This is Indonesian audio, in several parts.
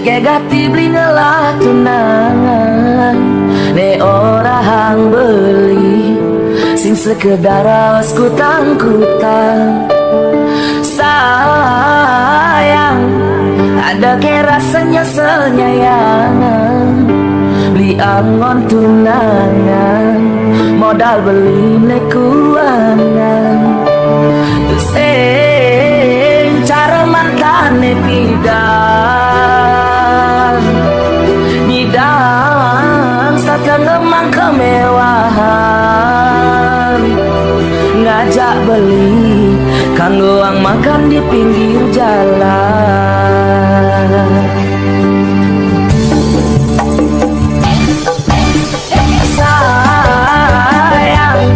gati beli ngelah tunangan ne orang beli sing sekedar awas kutang-kutang. Sayang ada ke rasanya senyayangan beli angon tunangan modal beli ne kuangan. Terus cara mantan ne Nyidang satan lemang kemewahan ngajak beli kanggo uang makan di pinggir jalan. Sayang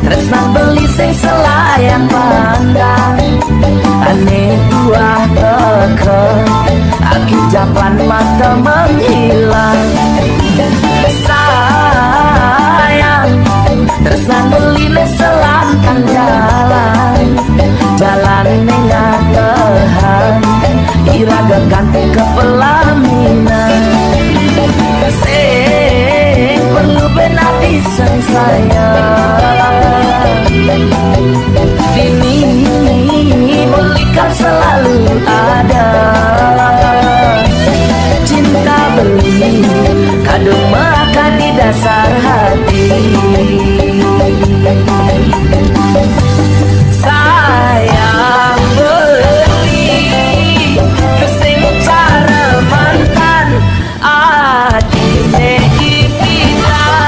tresnan beli sing selayang pandang aneh buah teken aki japan mata menghilang. Sayang tresnan beli le selantang jalan jalan nengatehan iraga ganti ke pelaminan. Sing perlu benar diseng sayang dini belikan selalu ada cinta beli kadung makan di dasar hati. Sayang beli kesing cara mantan adine dipitan.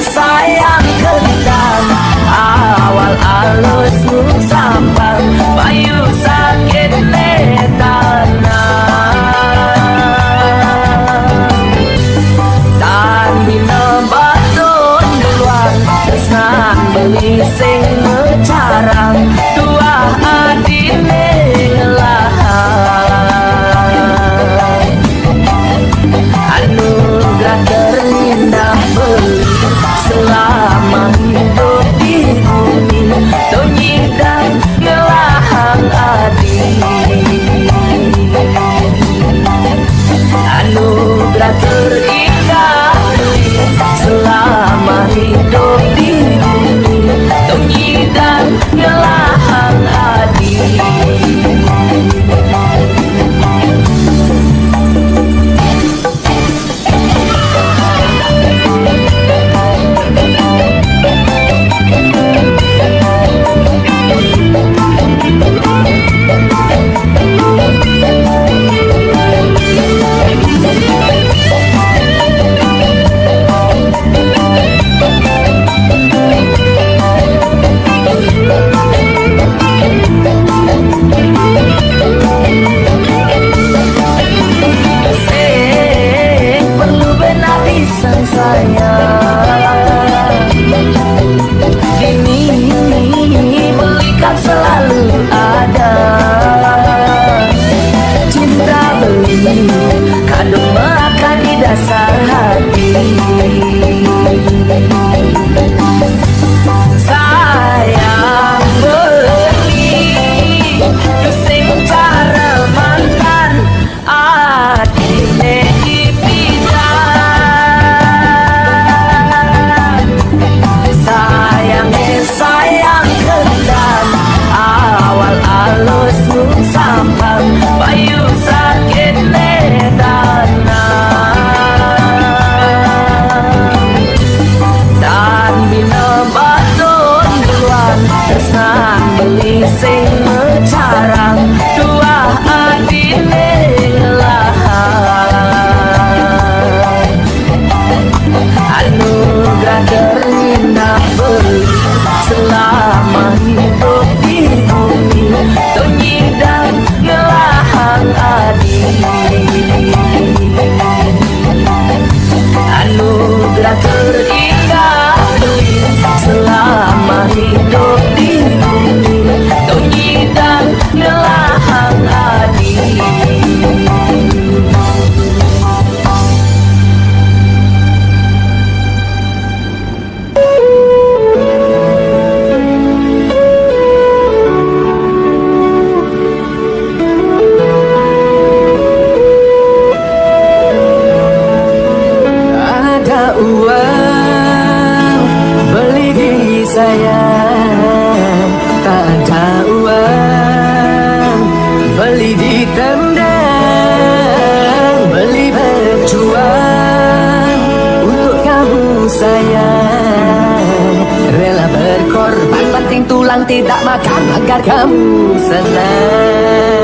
Sayang kendan awal alus sampang bayu sakit letana dan bina batun duluan kesan beli sing mecarang tua adine ngelahan anugerah terindah beli selama hidup di bumi Tonyi dan ngelahang adi anugerah terindah selama hidup di bumi Tonyi dan ngelahang adi. Ini belikan selalu ada cinta beli kadung makan di dasar hati. Sayang beli kesing cara mantan adine sayang kendan awal alus sampang bayu sakit ledana dan bina batun duluan kesan beli sing mecarang dua adine ngelahan anugerah terindah beli selama hidup di bumi Tonyi dan ngelahang adi anugerah terindah beli selama hidup di bumi Tonyi sayang, tak ada uang beli ditendang, beli berjuang untuk kamu sayang, rela berkorban banting tulang tidak makan agar kamu senang.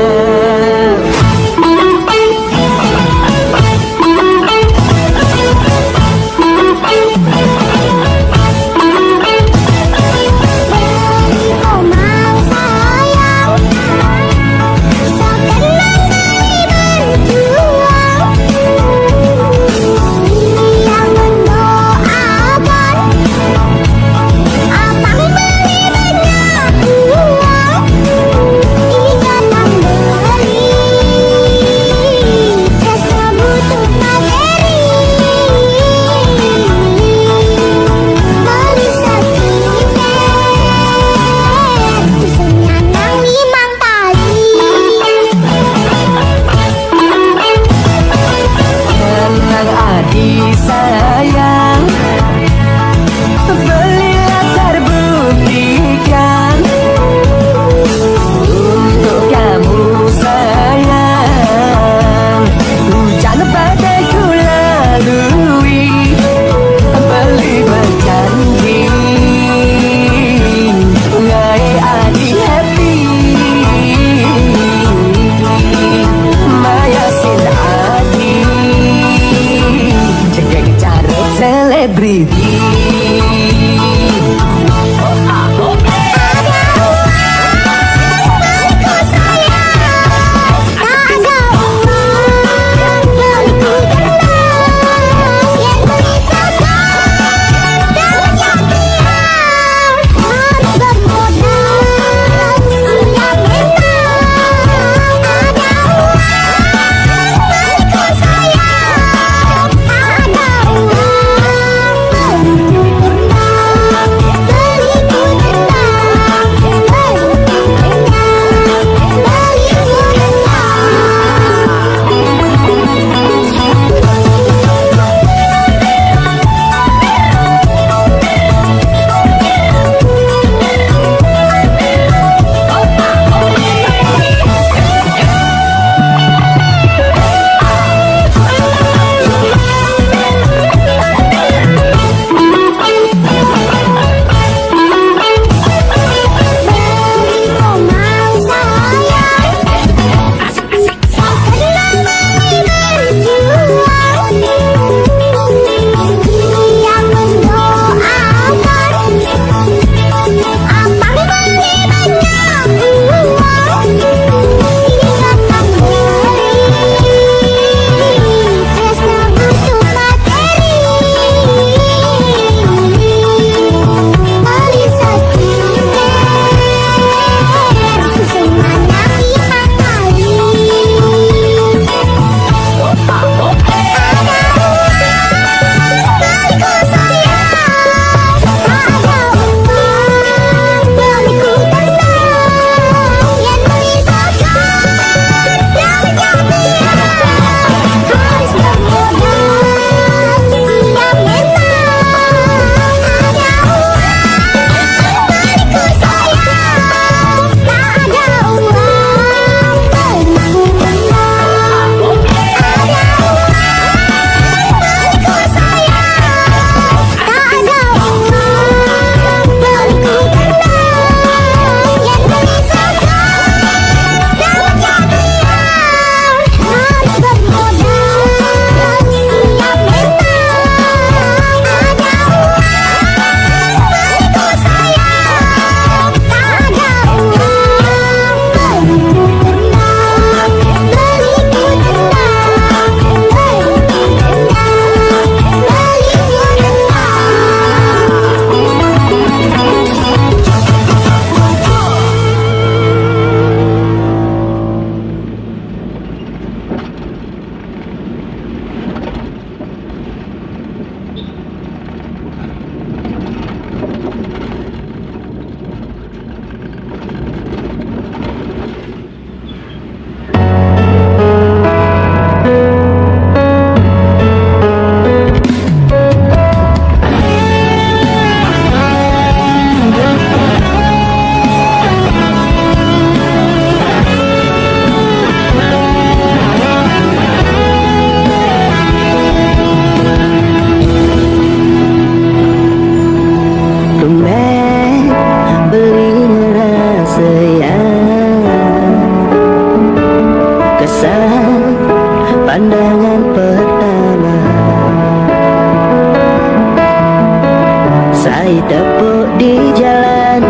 tepuk di jalan,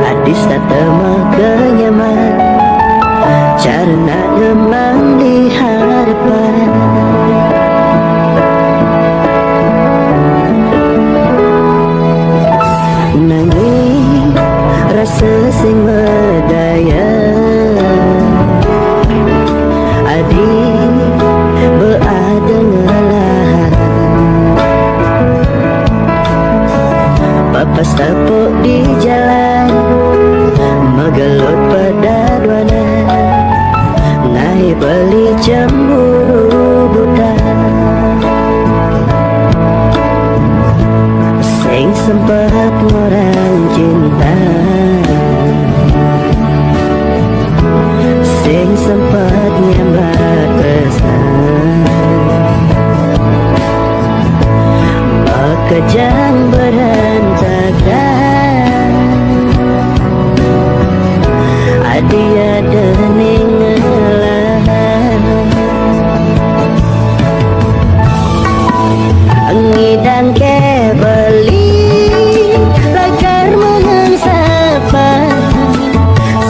hadis tak temu kenyaman, cara nak remang di hadapan. Nangis rasa sing berdaya, adik berada ngalah, papas tepuk di jalan, megelut pada duana, naik beli cemburu buta. Sing sempat orang cinta, sing sempat nyambat pesan, maka jangan berantakan. Adi ada ninggalan, ngidang ke beli lagar mengesapa,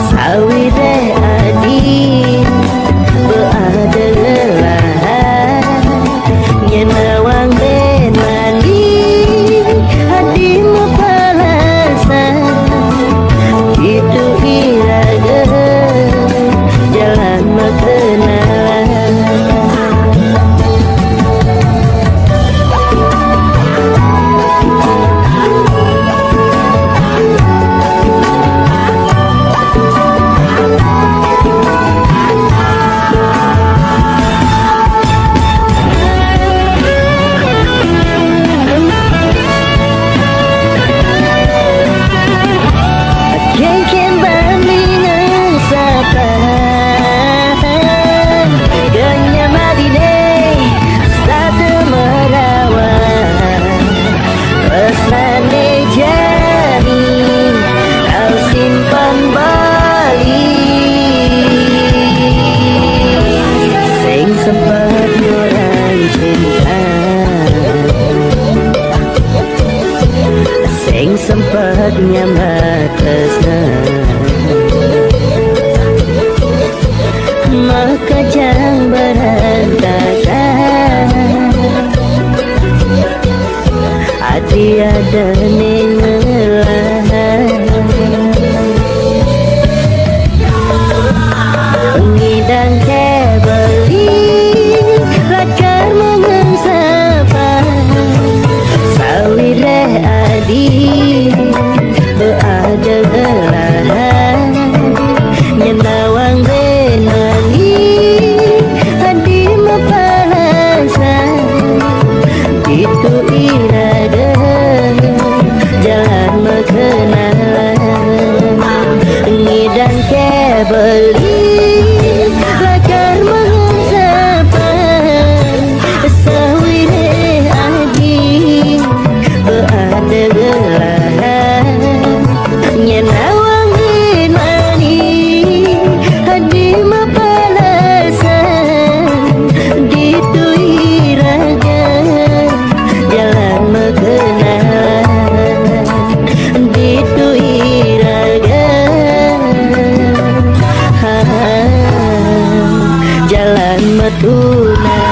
sawi de adi berada lelah, nyenawang den mandi adi mepalasan, itu iraga jalan mengenalan. Sempat nyambat pesan, maka jangan berantakan. Hati ada ninggalan, ngidang ke beli lagar mengesapa, sawi deh adi berada lelah, nyenawang denani adi mepalasan, itu irada jalan mengenalan, ngidang ke beli lagar mengesapa, sawi deh adi berada lelah, nyenawang dinani hadi mepalasan, ditu iraga jalan mengenalan, ditu iraga jalan metunan.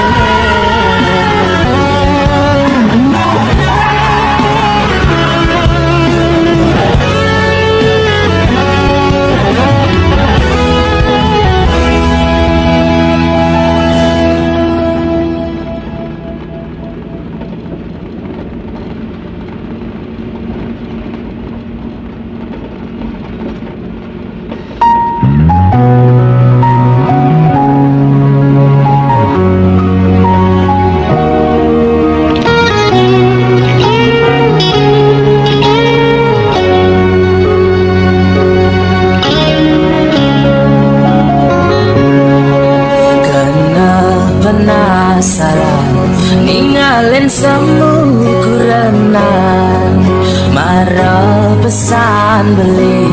Ninggalin semu kurenan marah pesan beli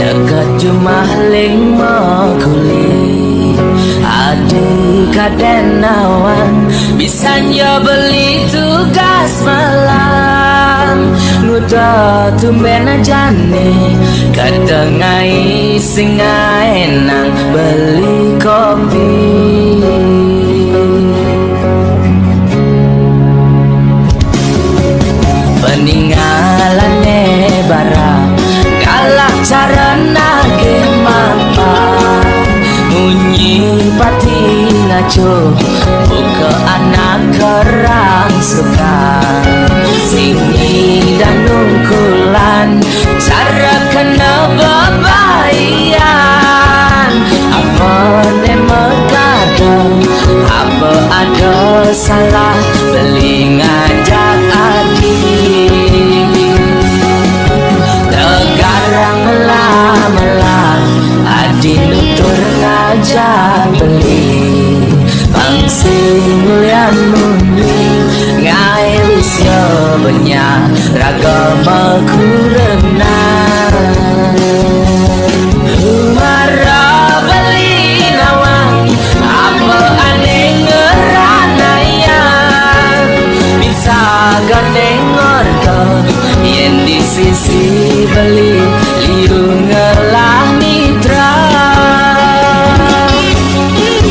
dekat jumah ling makuli adik kaden awan bisanya beli tugas malam kuda tumben ajane katengai sing enak beli kopi. Peninggalane barang galak carana ke mapa munyi pati ngaco buka anak kerang suka sini dan nungkulan cara kena bebayan apa ne megada apa ada salah beli ngajak tegarang melah-melah adi nutur ngajak beli pangsing lian muni ngai wisya benya ragama kurena umara beli nawang apa aneh ngeranayan bisa gandeng orto yen di sisi beli liu ngelah mitra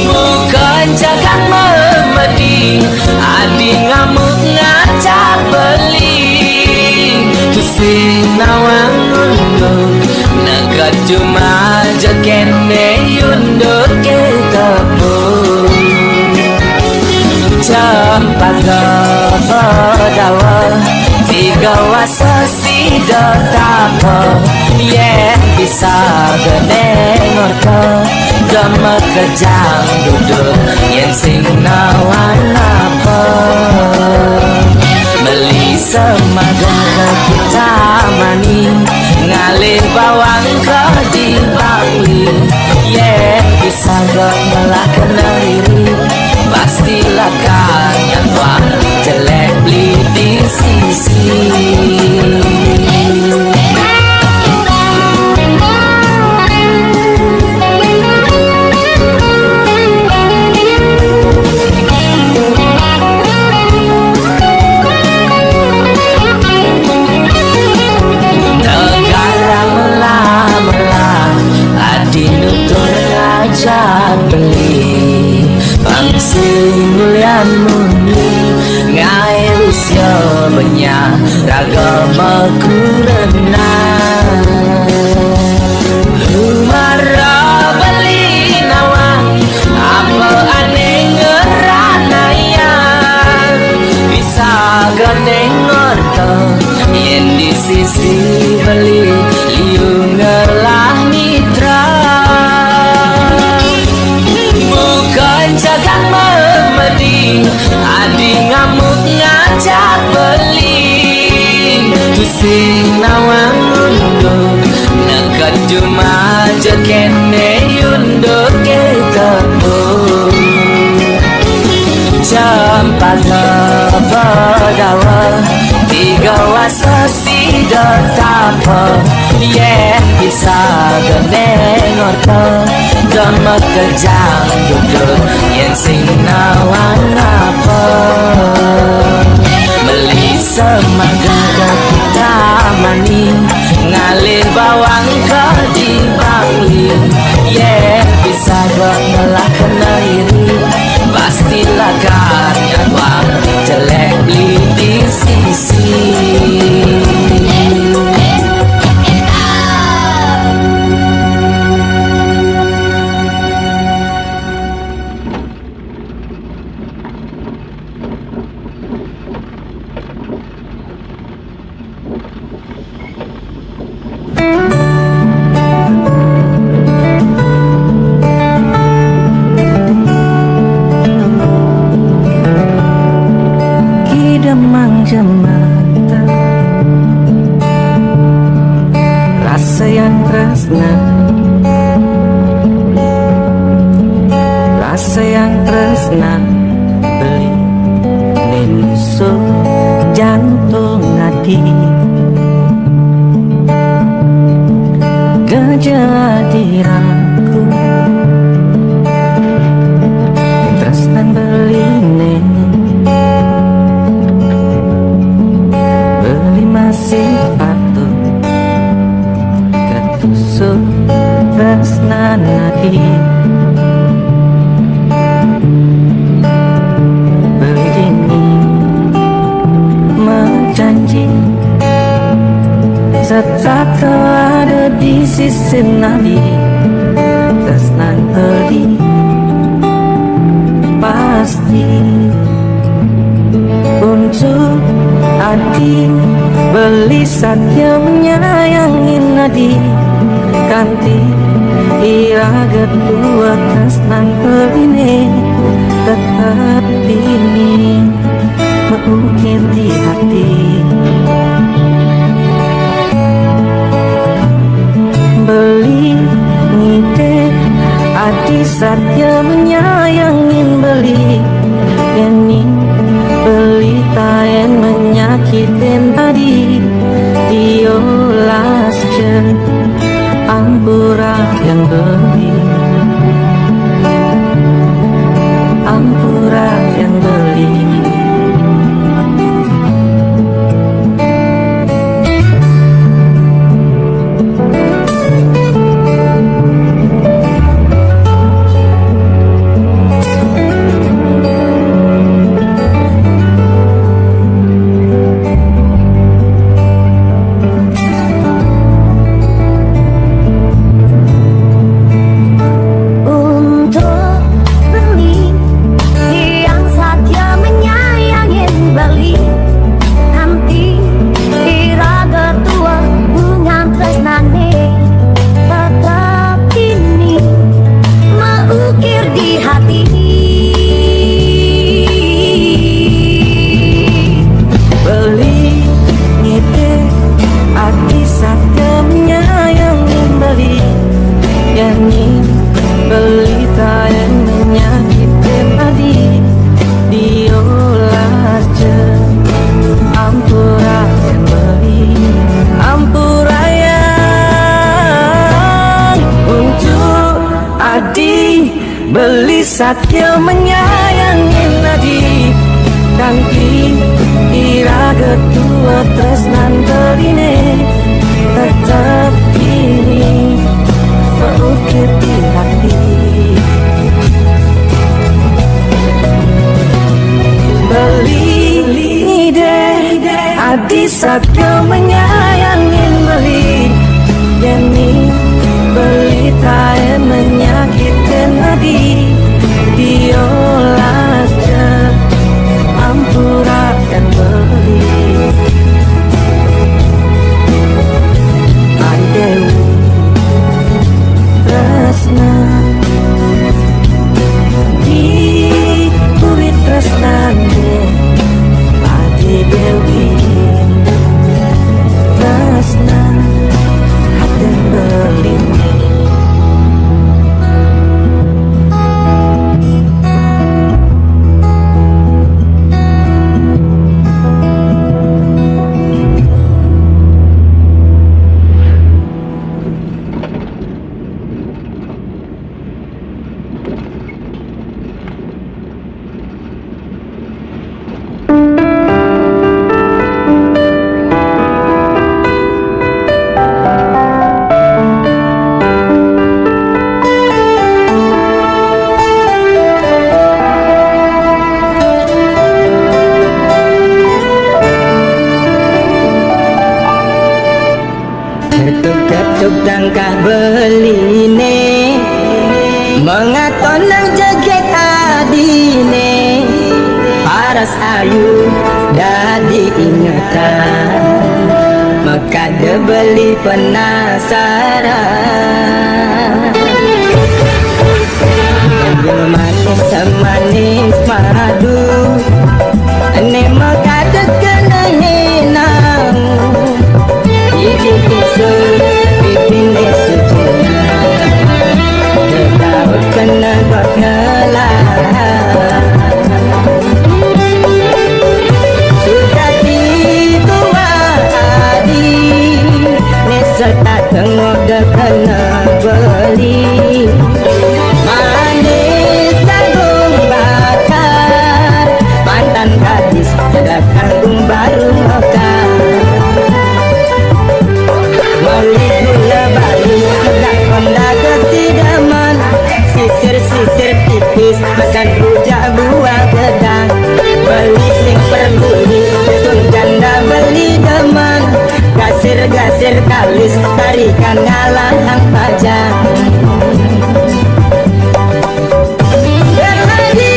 bukan jagang memedi adi ngamuk ngajak beli tusing nawang unduk negat cuma jakene yunduk kita pun cepat ke pedawa tiga wasa sida tako yeah bisa geneng orto dama kejang duduk yang sing nawan apa beli semagara kita mani ngalih bawang ke di Bali yeah bisa gemelah kena iri pastilah kan yang tuan jelek beli di sisi tegarang melah-melah adi nutur ngajak beli pangsing lian muni ngai wisya benya ragama kurena umara beli nawang apa aneh ngeranayan bisa gandeng orto yen di sisi beli liu ngelah mitra bukan jagang memedi adi ngamuk ngajak beli tusing nawang unduk nekat cuma jakene yunduk kita pun cepat ke pedawa tiga wasa sida tako yeah bisa geneng orto dama kejang duduk yang sing nawang apa beli semagara kita mani ngalih bawang ke di Bali yeah bisa gemelah kena iri pastilah kan yang tuan jelek beli di sisi demang jemata rasa yang tresna rasa yang tresna beli ninuso jantung hati kejadianku tresnan beli beli masih tetap ada di sisi nadi tresnan beli pasti untuk hati beli saja menyayangi nadi kanti iraga dua tresnan beli tetap ini mengukir di hati beli ngide hati saja menyayangin beli ini beli taen menyakitin tadi diolah saja ampura yang beli ampura yang beli. Beli satya menyayangi nadi kanti iraga tua tresnan beline tetap ini mengukir di hati beli ide adi satya menyayangi beli yani beli tae menyakitin hati diolah ampura dan beli Dewi tresna di kulit tresnane Adi Dewi tresna hati beli ketuk langkah beline mengaton nang jeget adine paras ayu dadi ingatan mekade beli penasaran yang manis semanis madu ane mekade kena henang iki kisah pipine sujuna Ketau kena bakalan sudah ditua adi nesata tengok dah kena beli manis tanggung bakar mantan gadis dah tanggung baru mekar beli gula bali agak kondak kesidaman sisir-sisir tipis makan rujak buah gedang beli sing perguli tun janda beli deman gasir-gasir Kasir kalis tarikan ngalang pajang. Berlari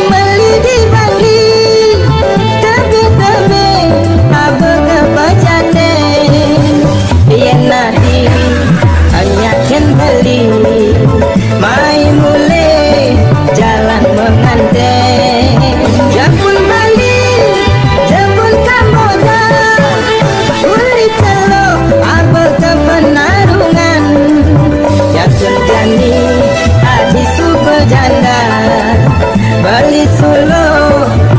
melidi bangli tebe-tebe abe kepajane. Yen nadi anyaken beli mai mulai jalan menganteng. Jambul Bali jambul Kamboja uli telo abe kepenarungan. Yasun jani adi subejanda Bali Solo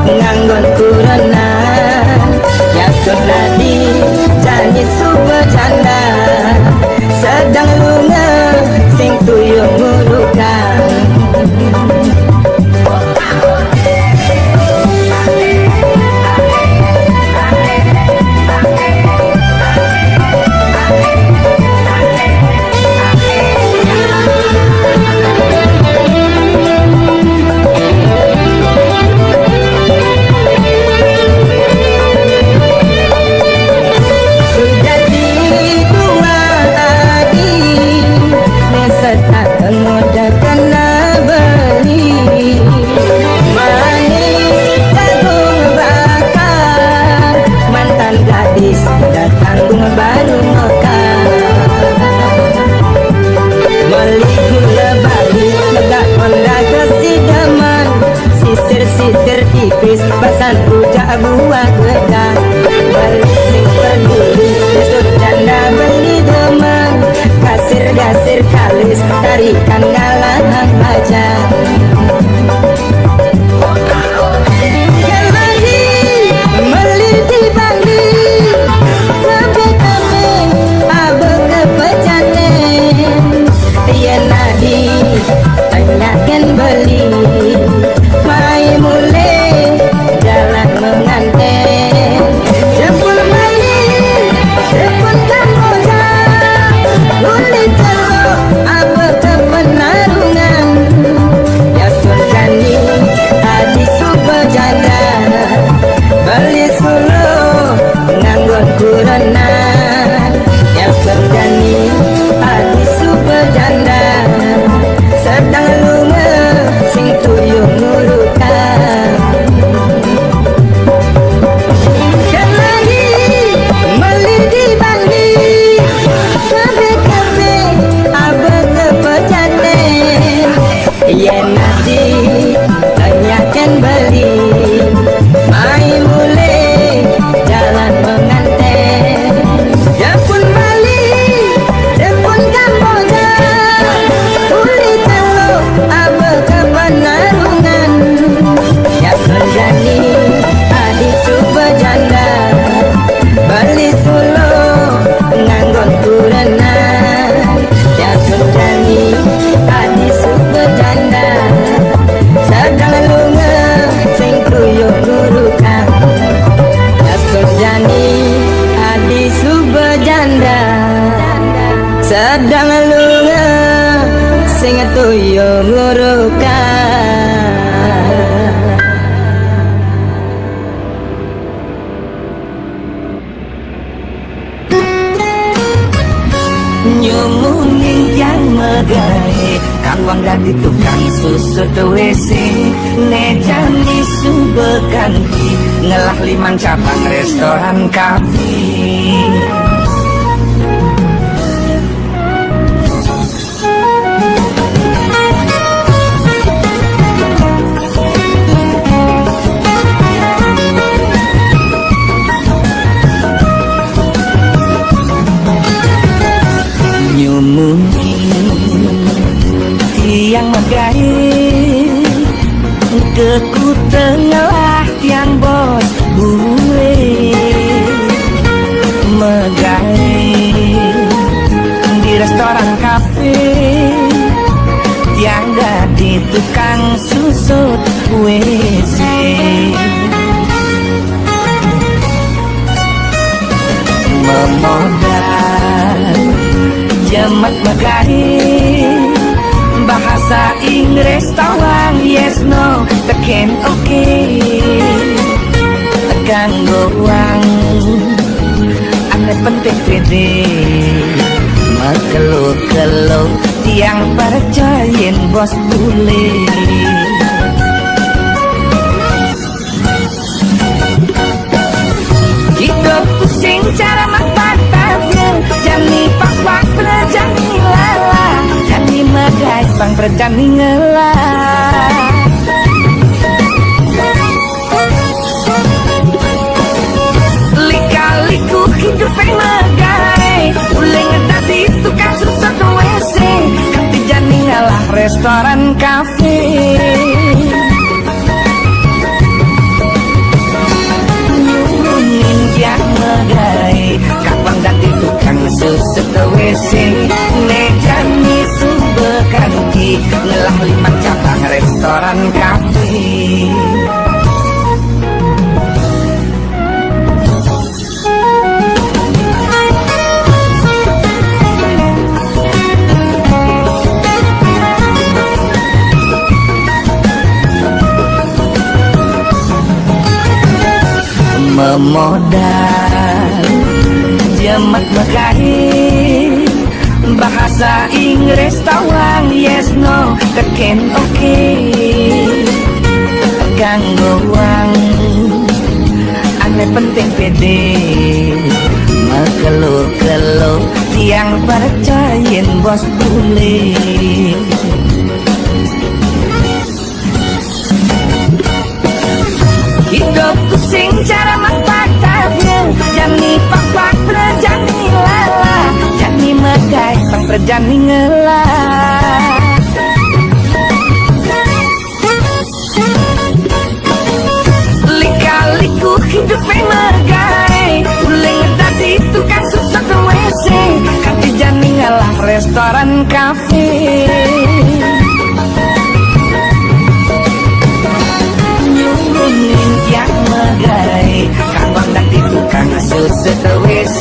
nganggon kurana. Yasun nadi jani subejanda sedang lunga sing tuyung ngulukan. Basan rujak buah gedang Bali sing peduli Besok janda beli demang Kasir-gasir kalis tarikan ngalang pajang. Keladi meliti bangli tebe-tebe abe kepejane. Yen nadi tanyakan beli mai mulai jalan menganteng. Jempol Bali jempol Kamboja uli telo abe kepenarungan. Yasun jani adi subejanda Bali Solo nganggon kurana. Yasun jani adi subejanda sedang lunga sing tuyung ngulukan. Keladi melidi bangli tebe-tebe abe kepejane. Yen nadi tanyakan beli mai mulai jalan menganteng. Jempol Bali jempol Kamboja uli telo abe kepenarungan. Yasun jani adi subejanda Bali Solo nganggon kurana. Yasun jani adi subejanda sedang lunga sing tuyung nurukan. Yasun jani adi subejanda sedang lunga sing tuyung nurukan. Nyumuning yang megahe Kang Wang dadi tukang susut WC Nejani subekanti Ngelah 5 cabang restoran kafe. Tiang megai keku tengah tiang bos bule megai di restoran kafe tiang di tukang susut WC. Memodal jemat megai bahasa Inggris tawang yes no teken oke kanggo wang ane penting pede makelo-kelo tiang percayain bos bule. Hidup pusing cara mempatahnya, jani pak-pak berjani lala, jani megai bang berjani ngelah. Lika-liku hidup yang megai, boleh ngedati tukang susah ke WC, kati jani ngalah restoran kafe. Nyungin yang megai, kapan dati tukang susah ke WC, nejani subekan ki, ngelah 5 cabang restoran kafe. Memodal jemat mekai bahasa Inggris tawang yes no teken oke ganggu wang ane penting pede makelo-kelo tiang percayain bos bule. Hidup pusing cara mempatahnya, jani pak-pak berjani lala, jani megai bang berjani ngelah. Lika-liku hidup yang megai, boleh ngedati tukang susah ke WC, kati jani ngalah restoran kafe. Yang megai kambang dan di tukang susu ke WC,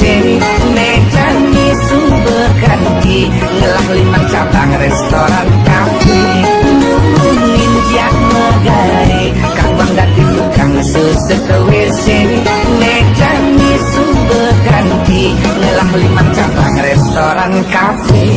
mejani sumberkan ki ngelah 5 cabang restoran kafe. Ngomongin yang megai kambang dan di tukang susu ke WC, mejani sumberkan ki ngelah 5 cabang restoran kafe.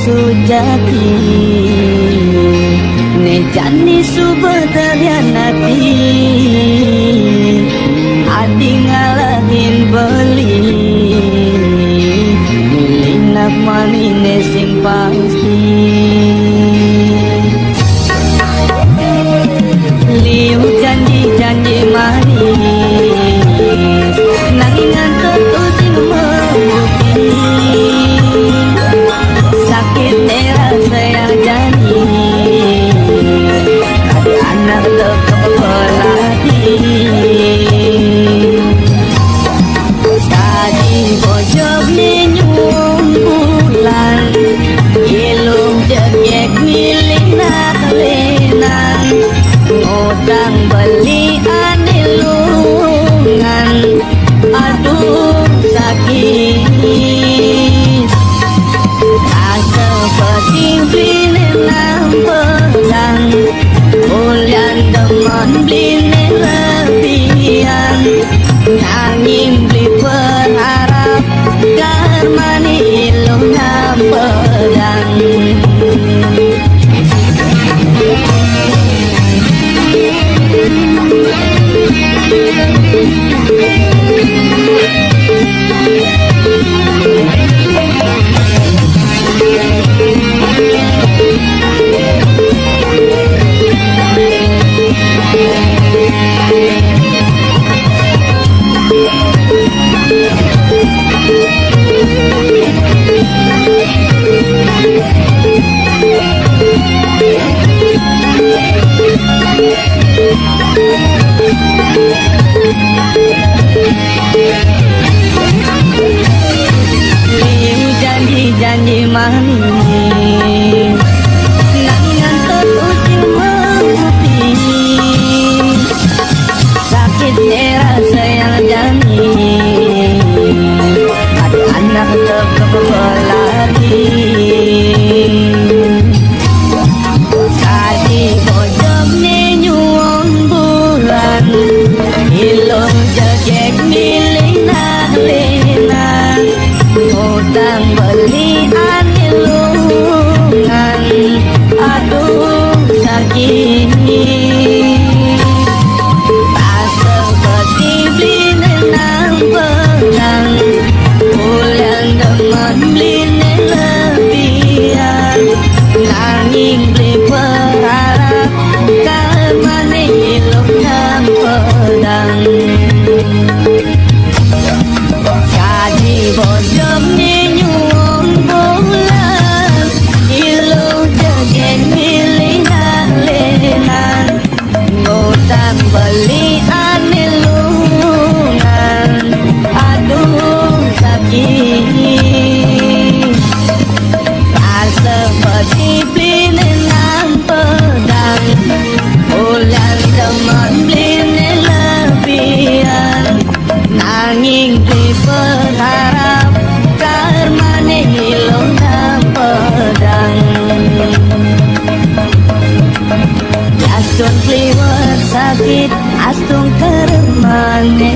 Sujati nejani subetarianati adi ngalahin beli milinak manine sing pasti liu janji-janji manis nangingan tentu sing membukti sakit rasa yang jadi kadi anak terkepelati tadi bojok ninyum bulan ilung jengek milik naklenan ngutang beli anilungan aduh sakit bline nampedang ulian demen bline lebihan nanging beli berharap karmani ilung nampedang. janji manis nangan terusir menguping sakitnya rasa yang jamin ada anak terkebelaki kaki bojok nyuwun bulan ilung jejek milih naklina utang belian ilungan aduh sakit tak seperti beli nang pedang bulan demen beli lebihan nanging beli berharap karena ilung nang pedang kaji bojong nyuwun bulan ilung jegen milih nalenan ngutang belian ilungan aduh sakit tak seperti beli nang pedang bulan demen beli lebihan nanging berharap karmane ilung nang pedang Astun kliwat sakit astung kermane